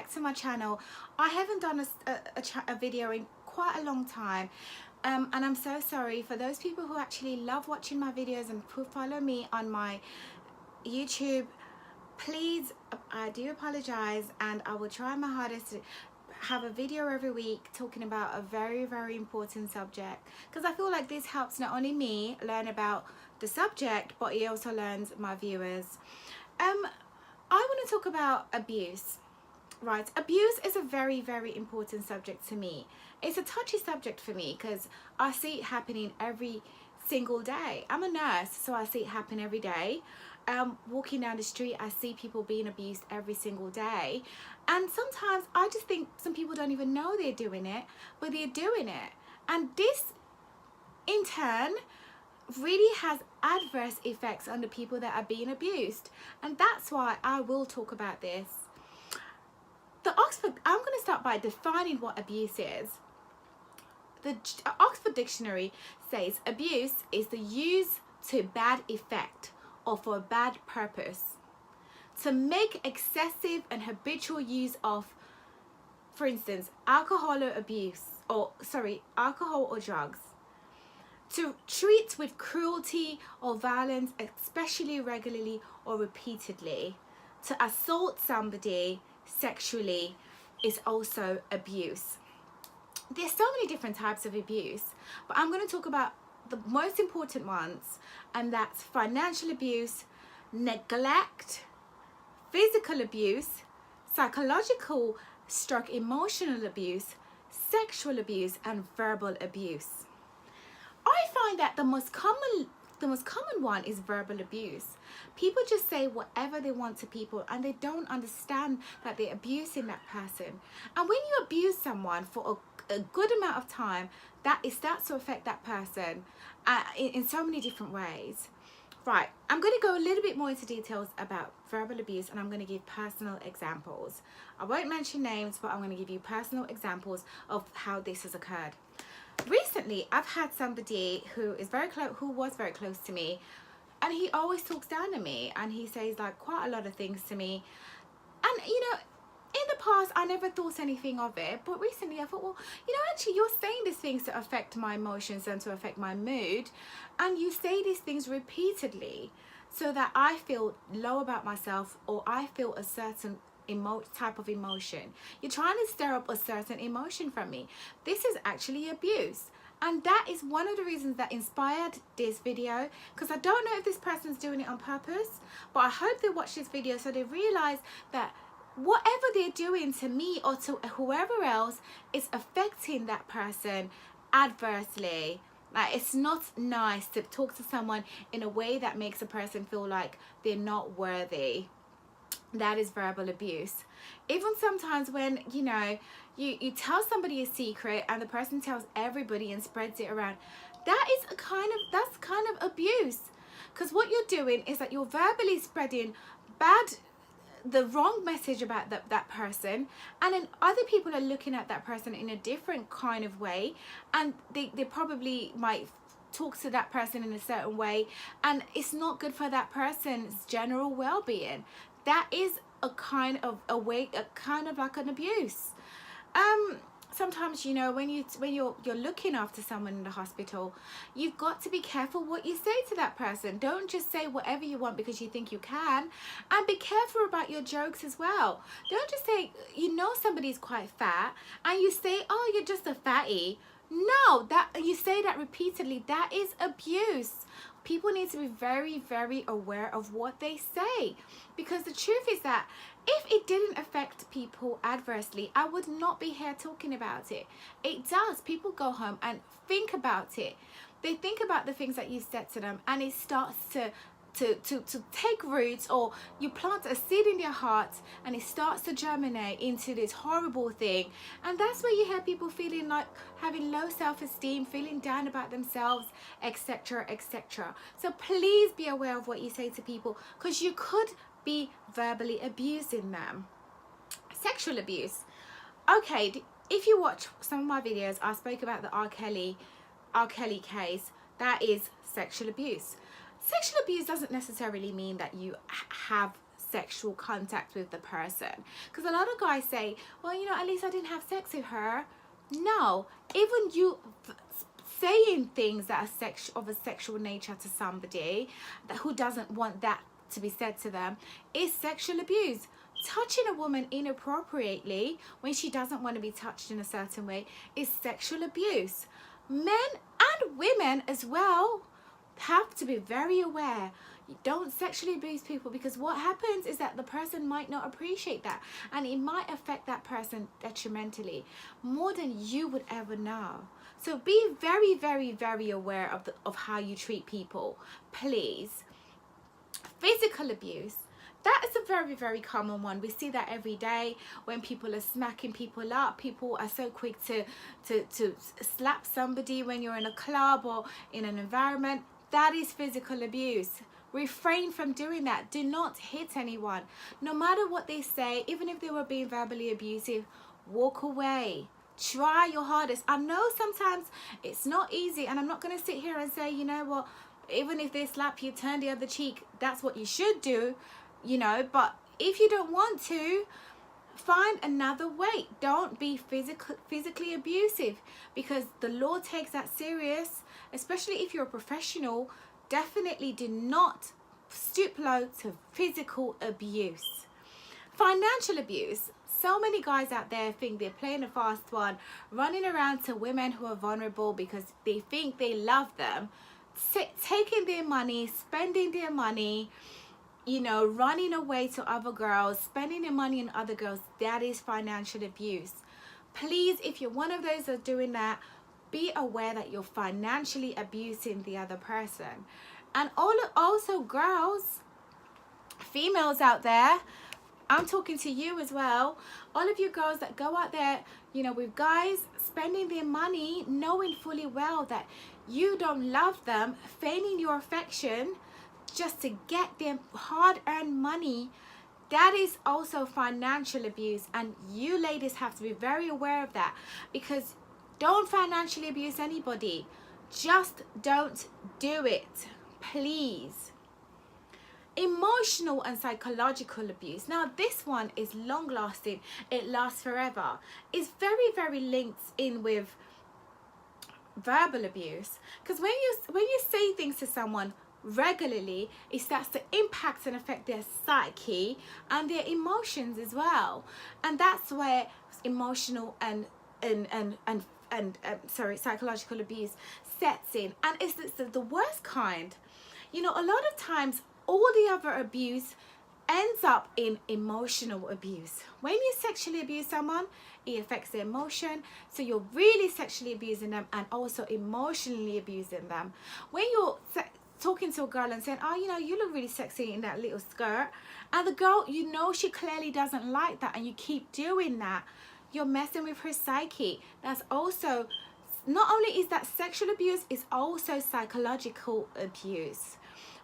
back to my channel. I haven't done a video in quite a long time, and I'm so sorry for those people who actually love watching my videos and who follow me on my YouTube. Please, I do apologize, and I will try my hardest to have a video every week talking about a very important subject, because I feel like this helps not only me learn about the subject, but it also learns my viewers. I want to talk about abuse. Right, abuse is a very important subject to me. It's a touchy subject for me because I see it happening every single day. I'm a nurse, so I see it happen every day. Walking down the street, I see people being abused every single day, and sometimes I just think some people don't even know they're doing it, but they're doing it, and this in turn really has adverse effects on the people that are being abused, and that's why I will talk about this. I'm going to start by defining what abuse is. The Oxford Dictionary says abuse is the use to bad effect or for a bad purpose, to make excessive and habitual use of, for instance, alcohol or drugs, to treat with cruelty or violence, especially regularly or repeatedly, to assault somebody sexually is also abuse. There's so many different types of abuse, but I'm going to talk about the most important ones, and that's financial abuse, neglect, physical abuse, psychological / emotional abuse, sexual abuse, and verbal abuse. I find that the most common one is verbal abuse. People just say whatever they want to people, and they don't understand that they're abusing that person. And when you abuse someone for a good amount of time, it starts to affect that person in so many different ways. Right, I'm going to go a little bit more into details about verbal abuse, and I'm going to give personal examples. I won't mention names, but I'm going to give you personal examples of how this has occurred. Recently, I've had somebody who was very close to me, and he always talks down to me, and he says like quite a lot of things to me. And you know, in the past I never thought anything of it, but recently I thought, well, you know, actually you're saying these things to affect my emotions and to affect my mood, and you say these things repeatedly so that I feel low about myself, or I feel a certain type of emotion. You're trying to stir up a certain emotion from me. This is actually abuse, and that is one of the reasons that inspired this video, because I don't know if this person's doing it on purpose, but I hope they watch this video so they realize that whatever they're doing to me or to whoever else is affecting that person adversely. Like, it's not nice to talk to someone in a way that makes a person feel like they're not worthy. That is verbal abuse. Even sometimes when, you know, you tell somebody a secret and the person tells everybody and spreads it around, that's kind of abuse, because what you're doing is that you're verbally spreading the wrong message about that person, and then other people are looking at that person in a different kind of way, and they probably might talk to that person in a certain way, and it's not good for that person's general well-being. That is a kind of like an abuse. Sometimes, you know, when you're looking after someone in the hospital, you've got to be careful what you say to that person. Don't just say whatever you want because you think you can, and be careful about your jokes as well. Don't just say, you know, somebody's quite fat and you say, oh, you're just a fatty. No, that you say that repeatedly, that is abuse. People need to be very aware of what they say, because the truth is that if it didn't affect people adversely, I would not be here talking about it. It does. People go home and think about it. They think about the things that you said to them, and it starts to take roots, or you plant a seed in their hearts and it starts to germinate into this horrible thing. And that's where you hear people feeling like having low self-esteem, feeling down about themselves, etc. So please be aware of what you say to people, because you could be verbally abusing them. Sexual abuse. Okay, if you watch some of my videos, I spoke about the R. Kelly case. That is sexual abuse. Sexual abuse doesn't necessarily mean that you have sexual contact with the person. Because a lot of guys say, well, you know, at least I didn't have sex with her. No, even you saying things that are of a sexual nature to somebody who doesn't want that to be said to them is sexual abuse. Touching a woman inappropriately when she doesn't want to be touched in a certain way is sexual abuse. Men and women as well have to be very aware. You don't sexually abuse people, because what happens is that the person might not appreciate that, and it might affect that person detrimentally more than you would ever know. So be very, very, very aware of how you treat people, please. Physical abuse, that is a very, very common one. We see that every day when people are smacking people up. People are so quick to slap somebody when you're in a club or in an environment. That is physical abuse. Refrain from doing that. Do not hit anyone. No matter what they say, even if they were being verbally abusive, walk away. Try your hardest. I know sometimes it's not easy, and I'm not going to sit here and say, you know what, even if they slap you, turn the other cheek. That's what you should do, you know. But if you don't want to, find another way. Don't be physically abusive, because the law takes that serious, especially if you're a professional. Definitely do not stoop low to physical abuse. Financial abuse. So many guys out there think they're playing a fast one, running around to women who are vulnerable because they think they love them, taking their money, spending their money, you know, running away to other girls, spending their money on other girls. That is financial abuse. Please, if you're one of those that are doing that, be aware that you're financially abusing the other person. And also girls, females out there, I'm talking to you as well. All of you girls that go out there, you know, with guys spending their money, knowing fully well that you don't love them, feigning your affection just to get their hard-earned money. That is also financial abuse, and you ladies have to be very aware of that, because don't financially abuse anybody. Just don't do it, please. Emotional and psychological abuse. Now this one is long lasting. It lasts forever. It's very, very linked in with verbal abuse, because when you say things to someone regularly, it starts to impact and affect their psyche and their emotions as well. And that's where emotional and psychological abuse sets in, and it's the worst kind. You know, a lot of times all the other abuse ends up in emotional abuse. When you sexually abuse someone, it affects their emotion, so you're really sexually abusing them and also emotionally abusing them. When you're talking to a girl and saying, oh, you know, you look really sexy in that little skirt, and the girl, you know, she clearly doesn't like that, and you keep doing that, you're messing with her psyche. That's also, not only is that sexual abuse, it's also psychological abuse.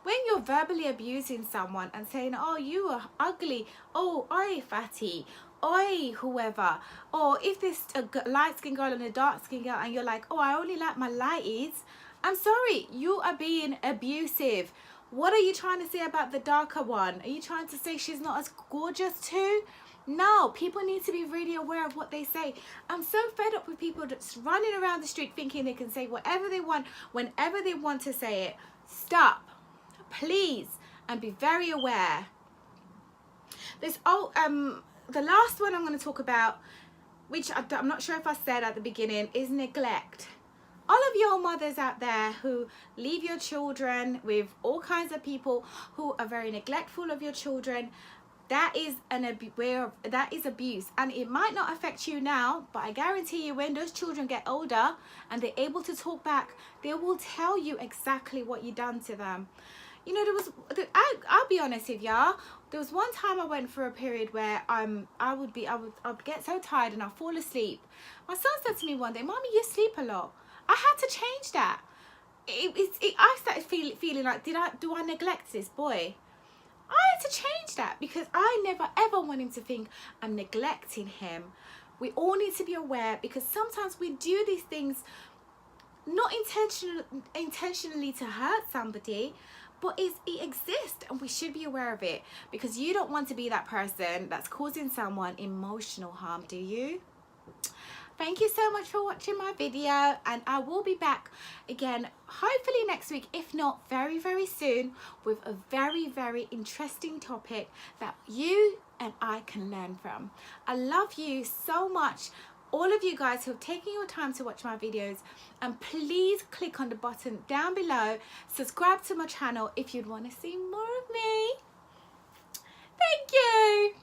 When you're verbally abusing someone and saying, oh, you are ugly, oh, oi, fatty, oi, whoever, or if there's a light-skinned girl and a dark-skinned girl and you're like, oh, I only like my lighties, I'm sorry, you are being abusive. What are you trying to say about the darker one? Are you trying to say she's not as gorgeous too? No, people need to be really aware of what they say. I'm so fed up with people just running around the street thinking they can say whatever they want, whenever they want to say it. Stop, please, and be very aware. There's the last one I'm going to talk about, which I'm not sure if I said at the beginning, is neglect. All of your mothers out there who leave your children with all kinds of people who are very neglectful of your children, that is abuse, and it might not affect you now, but I guarantee you when those children get older and they're able to talk back, they will tell you exactly what you done to them. You know, I'll be honest with y'all, there was one time I went for a period where I'd get so tired and I'd fall asleep. My son said to me one day, Mommy, you sleep a lot. I had to change that. I started feeling like, do I neglect this boy? I had to change that, because I never ever want him to think I'm neglecting him. We all need to be aware, because sometimes we do these things not intentionally to hurt somebody, but it exists and we should be aware of it, because you don't want to be that person that's causing someone emotional harm, do you? Thank you so much for watching my video, and I will be back again hopefully next week, if not very, very soon, with a very, very interesting topic that you and I can learn from. I love you so much, all of you guys who have taken your time to watch my videos, and please click on the button down below, subscribe to my channel if you'd want to see more of me. Thank you.